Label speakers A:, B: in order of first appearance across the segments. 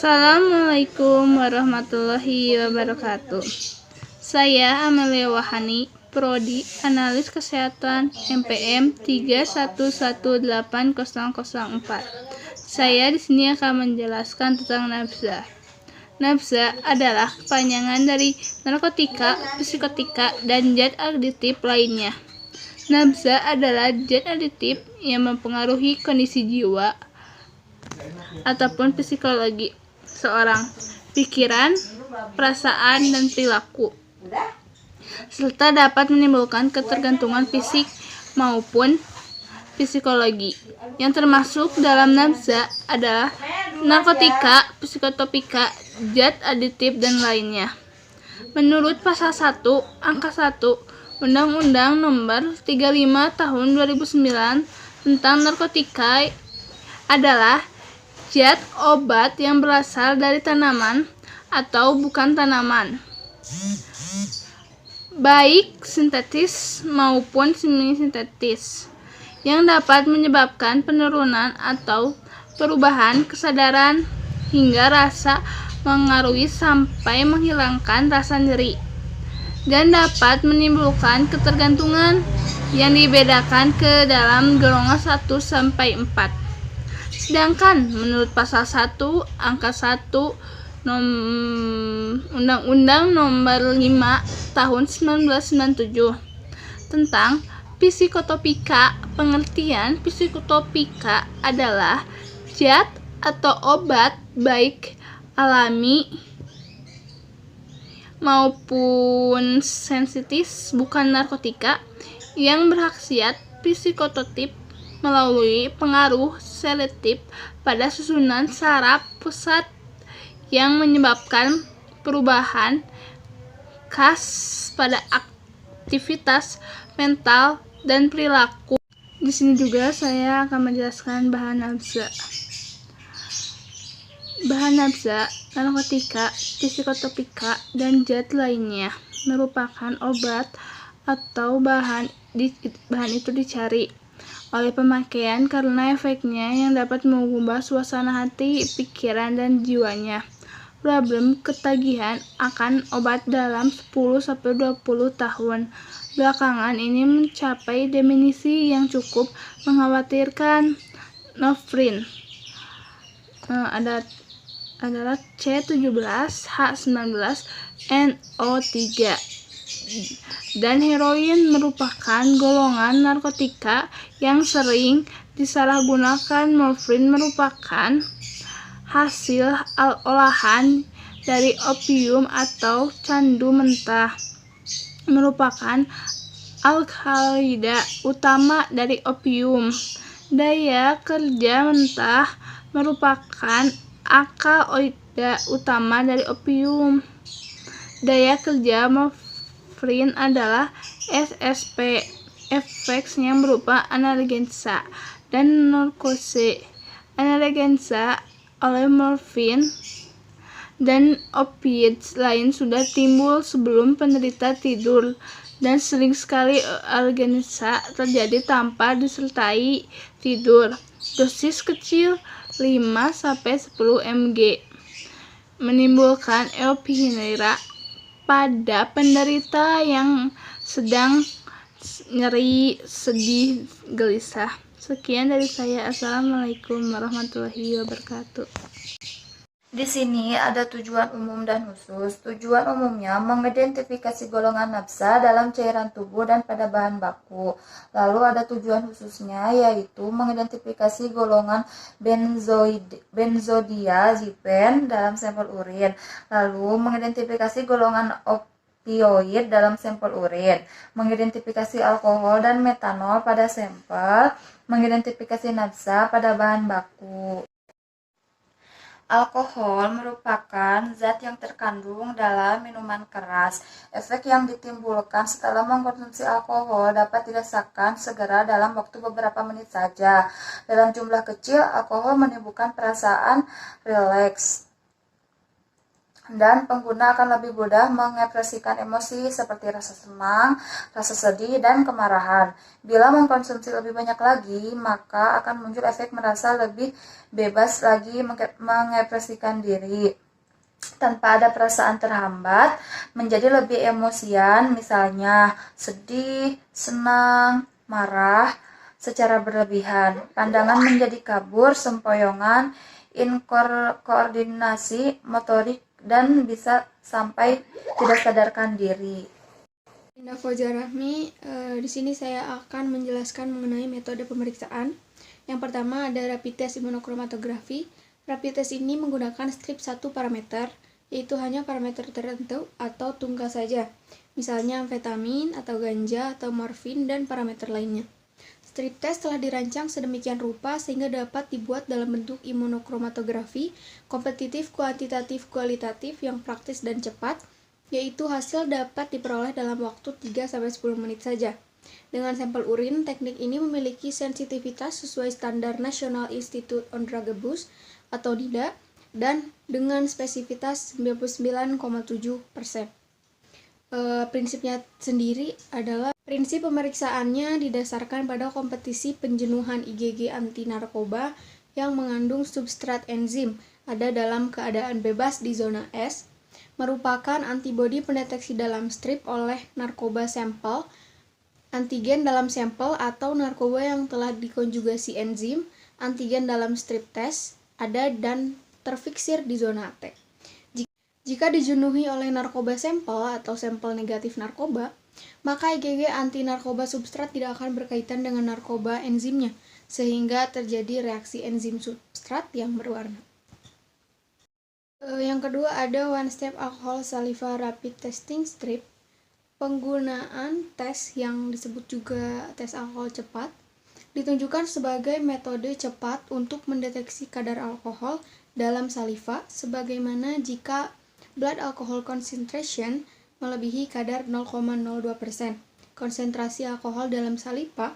A: Assalamualaikum warahmatullahi wabarakatuh. Saya Amelia Wahani, Prodi Analis Kesehatan MPM 31180004. Saya di sini akan menjelaskan tentang nafza. Nafza adalah kepanjangan dari narkotika, psikotika, dan zat aditif lainnya. Nafza adalah zat aditif yang mempengaruhi kondisi jiwa ataupun psikologi seorang, pikiran, perasaan, dan perilaku, serta dapat menimbulkan ketergantungan fisik maupun psikologi. Yang termasuk dalam nafza adalah narkotika, psikotropika, zat aditif, dan lainnya. Menurut pasal 1, angka 1, Undang-Undang Nomor 35 Tahun 2009 tentang narkotika adalah zat obat yang berasal dari tanaman atau bukan tanaman, baik sintetis maupun semi-sintetis, yang dapat menyebabkan penurunan atau perubahan kesadaran hingga rasa mengaruhi sampai menghilangkan rasa nyeri, dan dapat menimbulkan ketergantungan yang dibedakan ke dalam golongan 1 sampai 4. Sedangkan menurut pasal 1 angka 1 Undang-Undang Nomor 5 Tahun 1997 tentang psikotropika, pengertian psikotropika adalah zat atau obat baik alami maupun sensitis bukan narkotika yang berkhasiat psikotropik melalui pengaruh selektif pada susunan saraf pusat yang menyebabkan perubahan khas pada aktivitas mental dan perilaku. Di sini juga saya akan menjelaskan bahan nafza. Bahan nafza, narkotika, psikotropika, dan zat lainnya merupakan obat atau bahan itu dicari oleh pemakaian karena efeknya yang dapat mengubah suasana hati, pikiran, dan jiwanya. Problem ketagihan akan obat dalam 10-20 tahun belakangan ini mencapai definisi yang cukup mengkhawatirkan. Norfin adalah C17H19NO3, dan heroin merupakan golongan narkotika yang sering disalahgunakan. Morfin merupakan hasil olahan dari opium atau candu mentah, merupakan alkaloida utama dari opium. Daya kerja mentah merupakan alkaloida utama dari opium. Daya kerja morfin adalah SSP, efek yang berupa analgesia dan narkose. Analgesia oleh morfin dan opioid lain sudah timbul sebelum penderita tidur, dan sering sekali analgesia terjadi tanpa disertai tidur. Dosis kecil 5-10 mg menimbulkan euphoria pada penderita yang sedang nyeri, sedih, gelisah. Sekian dari saya. Assalamualaikum warahmatullahi wabarakatuh.
B: Di sini ada tujuan umum dan khusus. Tujuan umumnya mengidentifikasi golongan nafza dalam cairan tubuh dan pada bahan baku. Lalu ada tujuan khususnya, yaitu mengidentifikasi golongan benzodiazepan dalam sampel urin. Lalu mengidentifikasi golongan opioid dalam sampel urin, mengidentifikasi alkohol dan metanol pada sampel, mengidentifikasi nafza pada bahan baku. Alkohol merupakan zat yang terkandung dalam minuman keras. Efek yang ditimbulkan setelah mengkonsumsi alkohol dapat dirasakan segera dalam waktu beberapa menit saja. Dalam jumlah kecil, alkohol menimbulkan perasaan rileks. dan pengguna akan lebih mudah mengekspresikan emosi seperti rasa senang, rasa sedih, dan kemarahan. Bila mengkonsumsi lebih banyak lagi, maka akan muncul efek merasa lebih bebas lagi mengekspresikan diri tanpa ada perasaan terhambat, menjadi lebih emosian, misalnya sedih, senang, marah secara berlebihan, pandangan menjadi kabur, sempoyongan, inkoordinasi motorik, dan bisa sampai tidak sadarkan diri.
C: Indah Fauzia Rahmi, di sini saya akan menjelaskan mengenai metode pemeriksaan. Yang pertama ada rapid test imunochromatografi. Rapid test ini menggunakan strip satu parameter, yaitu hanya parameter tertentu atau tunggal saja, misalnya amfetamin atau ganja atau morfin dan parameter lainnya. Strip test telah dirancang sedemikian rupa sehingga dapat dibuat dalam bentuk imunochromatografi kompetitif, kuantitatif, kualitatif yang praktis dan cepat, yaitu hasil dapat diperoleh dalam waktu 3-10 menit saja. Dengan sampel urin, teknik ini memiliki sensitivitas sesuai standar National Institute on Drug Abuse atau NIDA dan dengan spesifitas 99,7%. Prinsipnya sendiri adalah prinsip pemeriksaannya didasarkan pada kompetisi penjenuhan IgG anti narkoba yang mengandung substrat enzim ada dalam keadaan bebas di zona S, merupakan antibodi pendeteksi dalam strip oleh narkoba sampel, antigen dalam sampel atau narkoba yang telah dikonjugasi enzim, antigen dalam strip test ada dan terfiksir di zona T. Jika dijenuhi oleh narkoba sampel atau sampel negatif narkoba, maka IgG anti-narkoba substrat tidak akan berkaitan dengan narkoba enzimnya, sehingga terjadi reaksi enzim substrat yang berwarna. Yang kedua ada one-step alcohol saliva rapid testing strip. Penggunaan tes yang disebut juga tes alkohol cepat ditunjukkan sebagai metode cepat untuk mendeteksi kadar alkohol dalam saliva, sebagaimana jika blood alcohol concentration melebihi kadar 0,02%. Konsentrasi alkohol dalam saliva.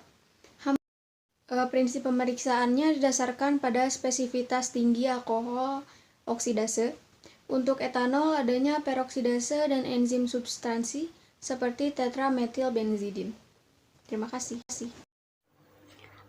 C: Prinsip pemeriksaannya didasarkan pada spesifitas tinggi alkohol oksidase. Untuk etanol adanya peroksidase dan enzim substansi seperti tetrametilbenzidin. Terima kasih.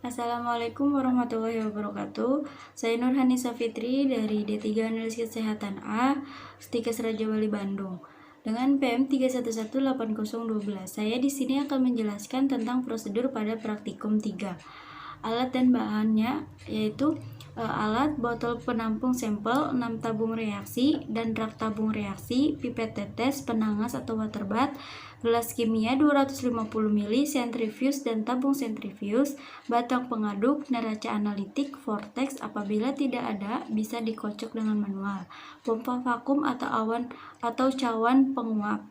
D: Assalamualaikum warahmatullahi wabarakatuh. Saya Nurhanisa Fitri dari D3 Analisis Kesehatan A, Stikes Raja Wali Bandung. Dengan PM 3118012, saya di sini akan menjelaskan tentang prosedur pada praktikum 3. Alat dan bahannya yaitu alat, botol penampung sampel, 6 tabung reaksi dan rak tabung reaksi, pipet tetes, penangas atau water bath, gelas kimia 250 ml, centrifuge dan tabung centrifuge, batang pengaduk, neraca analitik, vortex apabila tidak ada bisa dikocok dengan manual, pompa vakum atau cawan penguap,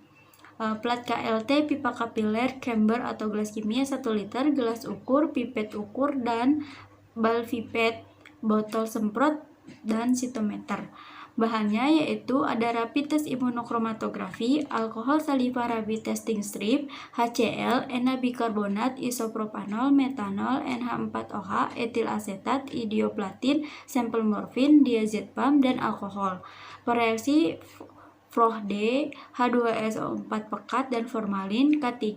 D: plat KLT, pipa kapiler, chamber atau gelas kimia 1 liter, gelas ukur, pipet ukur dan bal pipet, botol semprot dan sitometer. Bahannya yaitu ada rapid test imunochromatografi, alkohol saliva rapid testing strip, HCl, N-bikarbonat, isopropanol, metanol, NH4OH, etil asetat, idioplatin, sampel morfin, diazepam dan alkohol. Pereaksi FROHD, H2SO4 pekat dan formalin, K3,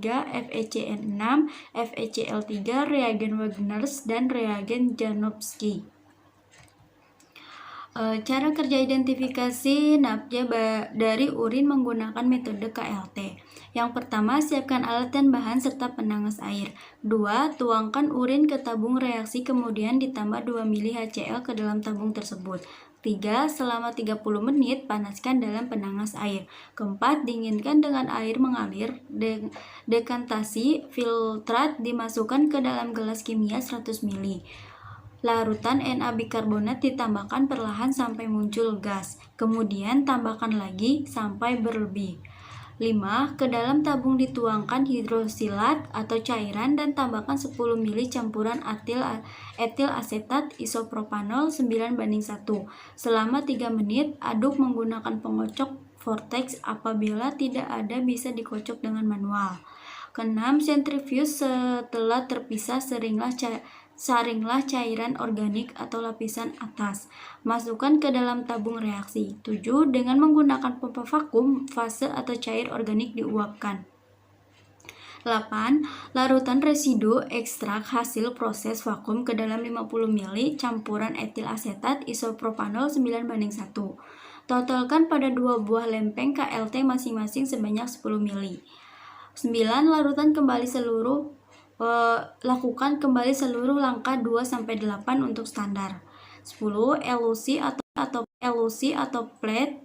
D: FeCN6, FeCl3, reagen Wagners dan reagen Janowski. Cara kerja identifikasi nafja dari urin menggunakan metode KLT. Yang pertama, siapkan alat dan bahan serta penangas air. 2. Tuangkan urin ke tabung reaksi kemudian ditambah 2 ml HCl ke dalam tabung tersebut. 3. Selama 30 menit panaskan dalam penangas air. 4. Dinginkan dengan air mengalir. Dekantasi filtrat dimasukkan ke dalam gelas kimia 100 ml. Larutan Na-bikarbonat ditambahkan perlahan sampai muncul gas, kemudian tambahkan lagi sampai berlebih. 5. Ke dalam tabung dituangkan hidrosilat atau cairan dan tambahkan 10 ml campuran etil asetat isopropanol 9:1. Selama 3 menit, aduk menggunakan pengocok vortex apabila tidak ada bisa dikocok dengan manual. 6. Sentrifuge setelah terpisah seringlah saringlah cairan organik atau lapisan atas. Masukkan ke dalam tabung reaksi. 7. Dengan menggunakan pompa vakum, fase atau cair organik diuapkan. 8. Larutan residu ekstrak hasil proses vakum ke dalam 50 ml campuran etil asetat isopropanol 9:1. Totalkan pada 2 buah lempeng KLT masing-masing sebanyak 10 ml. 9. Lakukan kembali seluruh langkah 2-8 untuk standar. 10. Elusi atau plate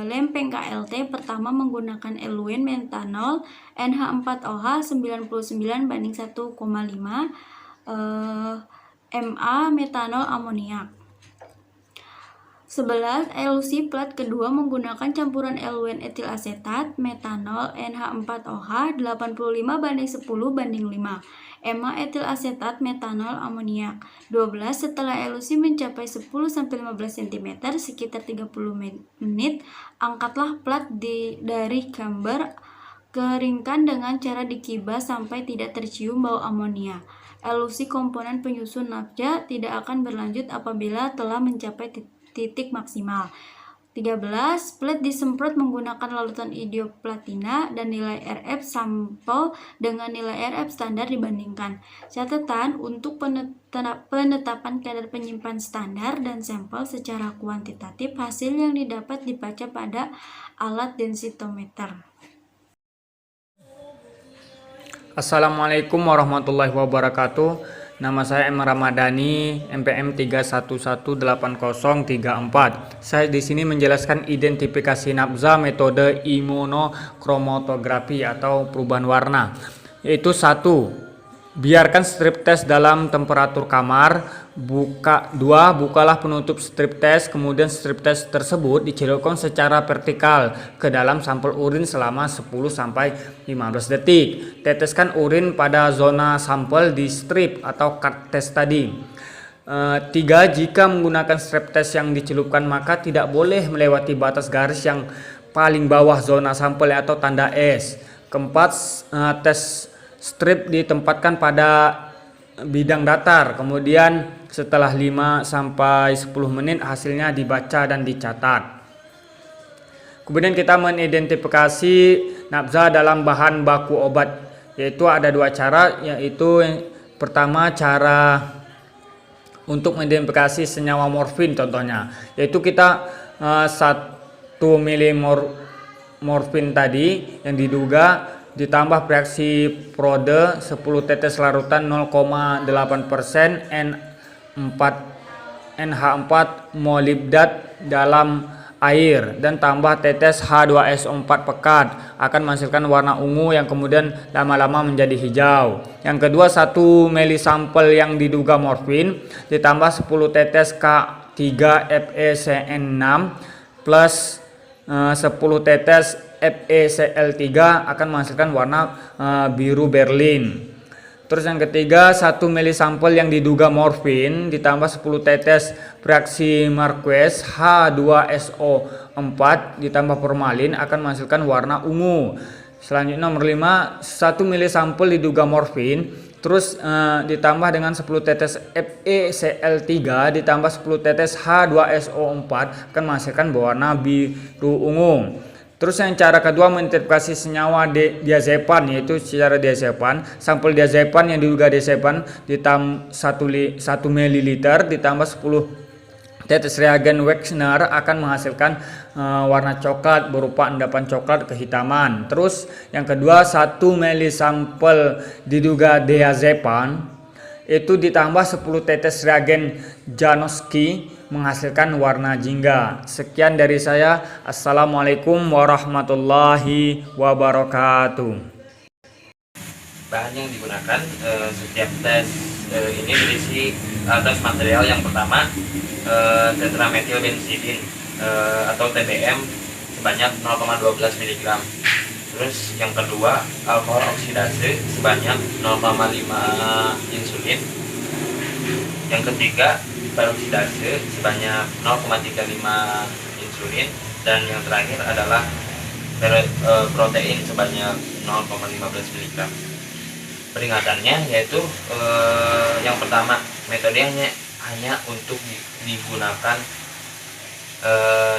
D: lempeng KLT pertama menggunakan eluin metanol NH4OH 99:1,5 mA metanol amoniak. 11. Elusi plat kedua menggunakan campuran eluin etil asetat, metanol NH4OH 85:10:5 mA etil asetat, metanol amoniak. 12. Setelah elusi mencapai 10-15 cm sekitar 30 menit, angkatlah plat dari kamber, keringkan dengan cara dikibas sampai tidak tercium bau amonia. Elusi komponen penyusun nafza tidak akan berlanjut apabila telah mencapai titik maksimal. 13. Plat disemprot menggunakan larutan idioplatina dan nilai RF sampel dengan nilai RF standar dibandingkan. Catatan untuk penetapan kadar penyimpan standar dan sampel secara kuantitatif, hasil yang didapat dibaca pada alat densitometer.
E: Assalamualaikum warahmatullahi wabarakatuh. Nama saya M. Ramadhani, MPM 31180334. Saya di sini menjelaskan identifikasi nafza metode imunokromatografi atau perubahan warna. Yaitu 1. Biarkan strip test dalam temperatur kamar. 2. Bukalah penutup strip test, kemudian strip test tersebut dicelupkan secara vertikal ke dalam sampel urin selama 10-15 detik. Teteskan urin pada zona sampel di strip atau cut test tadi. 3. Jika menggunakan strip test yang dicelupkan, maka tidak boleh melewati batas garis yang paling bawah zona sampel atau tanda S. 4. Tes strip ditempatkan pada bidang datar, kemudian setelah 5-10 menit hasilnya dibaca dan dicatat. Kemudian kita mengidentifikasi nafza dalam bahan baku obat, yaitu ada 2 cara, yaitu pertama cara untuk mengidentifikasi senyawa morfin contohnya, yaitu kita 1 mili morfin tadi yang diduga ditambah reaksi Prode 10 tetes larutan 0,8% NH4 molibdat dalam air dan tambah tetes H2SO4 pekat akan menghasilkan warna ungu yang kemudian lama-lama menjadi hijau. Yang kedua, 1 mili sampel yang diduga morfin ditambah 10 tetes K3FeCN6 plus 10 tetes FeCl3 akan menghasilkan warna biru Berlin. Terus yang ketiga, 1 mili sampel yang diduga morfin ditambah 10 tetes reaksi Marquez H2SO4 ditambah formalin akan menghasilkan warna ungu. Selanjutnya nomor 5, 1 mili sampel diduga morfin terus ditambah dengan 10 tetes FeCl3 ditambah 10 tetes H2SO4 akan menghasilkan warna biru ungu. Terus yang cara kedua mengidentifikasi senyawa diazepam, yaitu secara diazepam. Sampel diazepam yang diduga diazepam ditambah 1 ml ditambah 10 tetes reagen Wexner akan menghasilkan warna coklat berupa endapan coklat kehitaman. Terus yang kedua, 1 ml sampel diduga diazepam itu ditambah 10 tetes reagen Janowski menghasilkan warna jingga. Sekian dari saya. Assalamualaikum warahmatullahi wabarakatuh.
F: Bahan yang digunakan setiap tes ini berisi tes material. Yang pertama tetrametilbenzidin atau TBM sebanyak 0,12 mg. Terus yang kedua, alkohol oksidase sebanyak 0,5 insulin. Yang ketiga, peroksidase sebanyak 0,35 insulin. Dan yang terakhir adalah protein sebanyak 0,15 mg. Peringatannya yaitu yang pertama, metodenya hanya untuk digunakan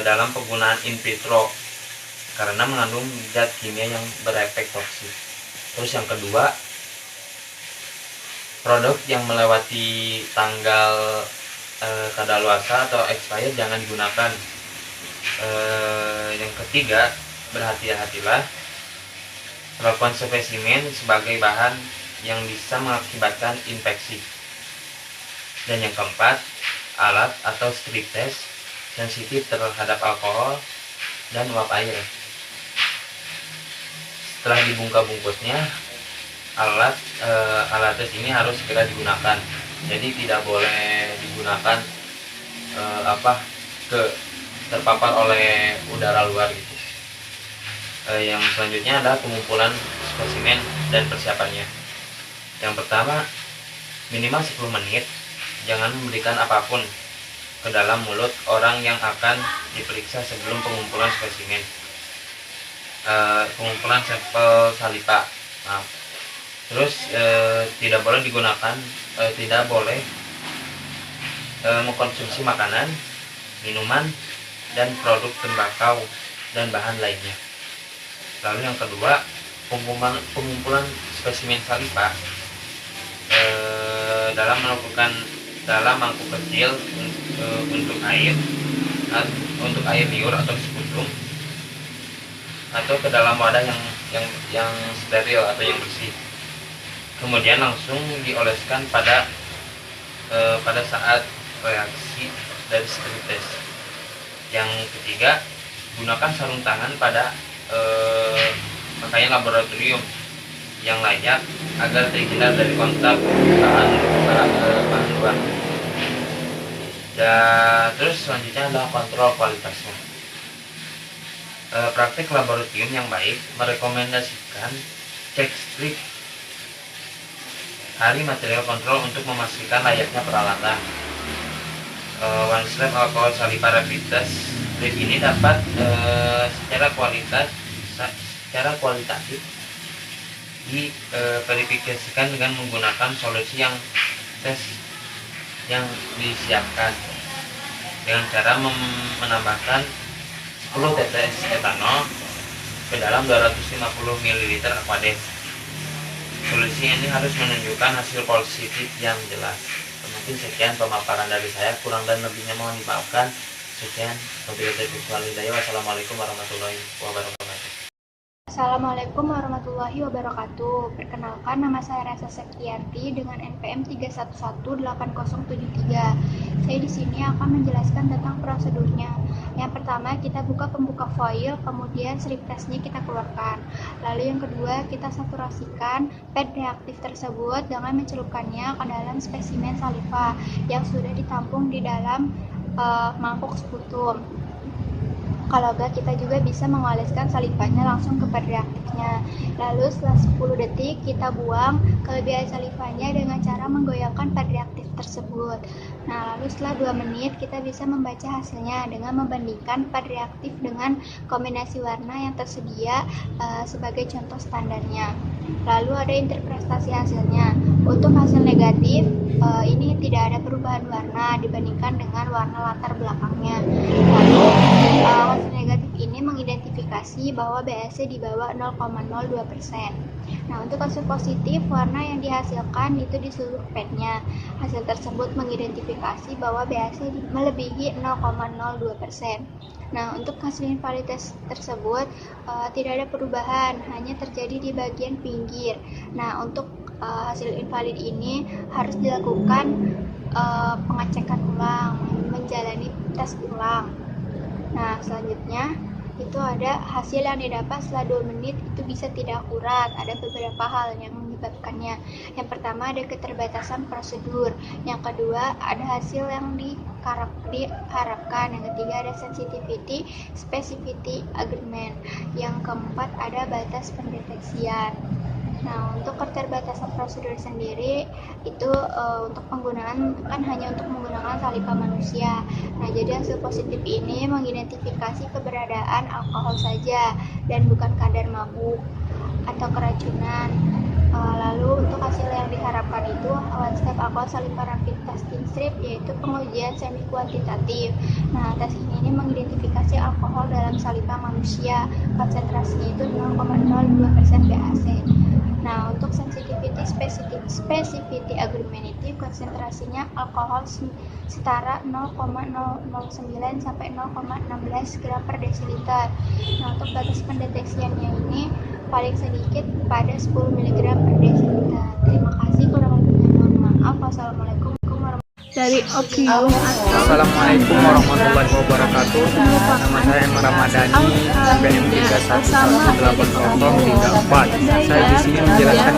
F: dalam penggunaan in vitro karena mengandung zat kimia yang berefek toksik. Terus yang kedua, produk yang melewati tanggal kadaluarsa atau expired jangan digunakan. Yang ketiga, berhati-hatilah melakukan spesimen sebagai bahan yang bisa mengakibatkan infeksi. Dan yang keempat, alat atau strip test sensitif terhadap alkohol dan uap air. Setelah dibungkus-bungkusnya, alat tes ini harus segera digunakan. Jadi tidak boleh digunakan terpapar oleh udara luar gitu. Yang selanjutnya adalah pengumpulan spesimen dan persiapannya. Yang pertama, minimal 10 menit jangan memberikan apapun ke dalam mulut orang yang akan diperiksa sebelum pengumpulan spesimen. Pengumpulan sampel saliva. Terus tidak boleh mengkonsumsi makanan, minuman, dan produk tembakau dan bahan lainnya. Lalu yang kedua, pengumpulan spesimen saliva dalam mangkuk kecil untuk air liur atau sekutum, atau ke dalam wadah yang steril atau yang bersih. Kemudian langsung dioleskan pada saat reaksi dari strip test. Yang ketiga, gunakan sarung tangan pada pakaian laboratorium yang layak agar terhindar dari kontak bahan luar. Dan terus selanjutnya adalah kontrol kualitasnya. Praktik laboratorium yang baik merekomendasikan cek strip hari material kontrol untuk memastikan layaknya peralatan. One Slab Alcohol Saliva Rapid Test strip ini dapat secara kualitatif diverifikasikan dengan menggunakan solusi yang disiapkan dengan cara menambahkan 10 tetes etanol ke dalam 250 ml aquadex. Solusi ini harus menunjukkan hasil positif yang jelas. Mungkin sekian pemaparan dari saya, kurang dan lebihnya mohon dimaafkan. Sekian, wabillahi taufiq wal hidayah. Wassalamualaikum warahmatullahi wabarakatuh.
C: Assalamualaikum warahmatullahi wabarakatuh. Perkenalkan, nama saya Resa Septianti dengan NPM 3118073. Saya di sini akan menjelaskan tentang prosedurnya. Yang pertama, kita buka pembuka foil, kemudian strip testnya kita keluarkan. Lalu yang kedua, kita saturasikan pad reaktif tersebut dengan mencelupkannya ke dalam spesimen saliva yang sudah ditampung di dalam mangkuk sputum. Kalau enggak, kita juga bisa mengoleskan salivanya langsung ke pad reaktifnya. Lalu setelah 10 detik kita buang kelebihan salivanya dengan cara menggoyangkan pad reaktif tersebut. Nah, lalu setelah 2 menit kita bisa membaca hasilnya dengan membandingkan pad reaktif dengan kombinasi warna yang tersedia sebagai contoh standarnya. Lalu ada interpretasi hasilnya. Untuk hasil negatif, ini tidak ada perubahan warna dibandingkan dengan warna latar belakangnya. Lalu hasil negatif ini mengidentifikasi bahwa BSC di bawah 0,02%. Nah, untuk hasil positif, warna yang dihasilkan itu di seluruh padnya. Hasil tersebut mengidentifikasi bahwa BSC melebihi 0,02%. Nah, untuk hasil invaliditas tersebut tidak ada perubahan, hanya terjadi di bagian pinggir. Nah, untuk hasil invalid ini harus dilakukan pengecekan ulang, menjalani tes ulang. Nah, selanjutnya itu ada hasil yang didapat setelah 2 menit itu bisa tidak akurat. Ada beberapa hal yang menyebabkannya. Yang pertama ada keterbatasan prosedur. Yang kedua ada hasil yang diharapkan. Yang ketiga ada sensitivity, specificity agreement. Yang keempat ada batas pendeteksian. Nah, untuk keterbatasan prosedur sendiri itu untuk penggunaan kan hanya untuk menggunakan saliva manusia. Nah, jadi hasil positif ini mengidentifikasi keberadaan alkohol saja dan bukan kadar mabuk atau keracunan.
G: Lalu untuk hasil yang diharapkan itu one step alkohol saliva rapid testing strip, yaitu pengujian semi kuantitatif. Nah, tes ini mengidentifikasi alkohol dalam saliva manusia, konsentrasinya itu 0,02% BAC. Nah, untuk sensitivity specificity argumentative, konsentrasinya alkohol setara 0,009 sampai 0,16 gram per desiliter. Nah, untuk batas pendeteksiannya ini paling sedikit pada 10 mg per desiliter. Terima kasih, kurang lebihnya mohon maaf. Wassalamualaikum warahmatullahi wabarakatuh.
A: Dari opium atau
E: Assalamualaikum warahmatullahi wabarakatuh. Nama saya Emma Ramadhani, BM 31180034. Saya di sini menjelaskan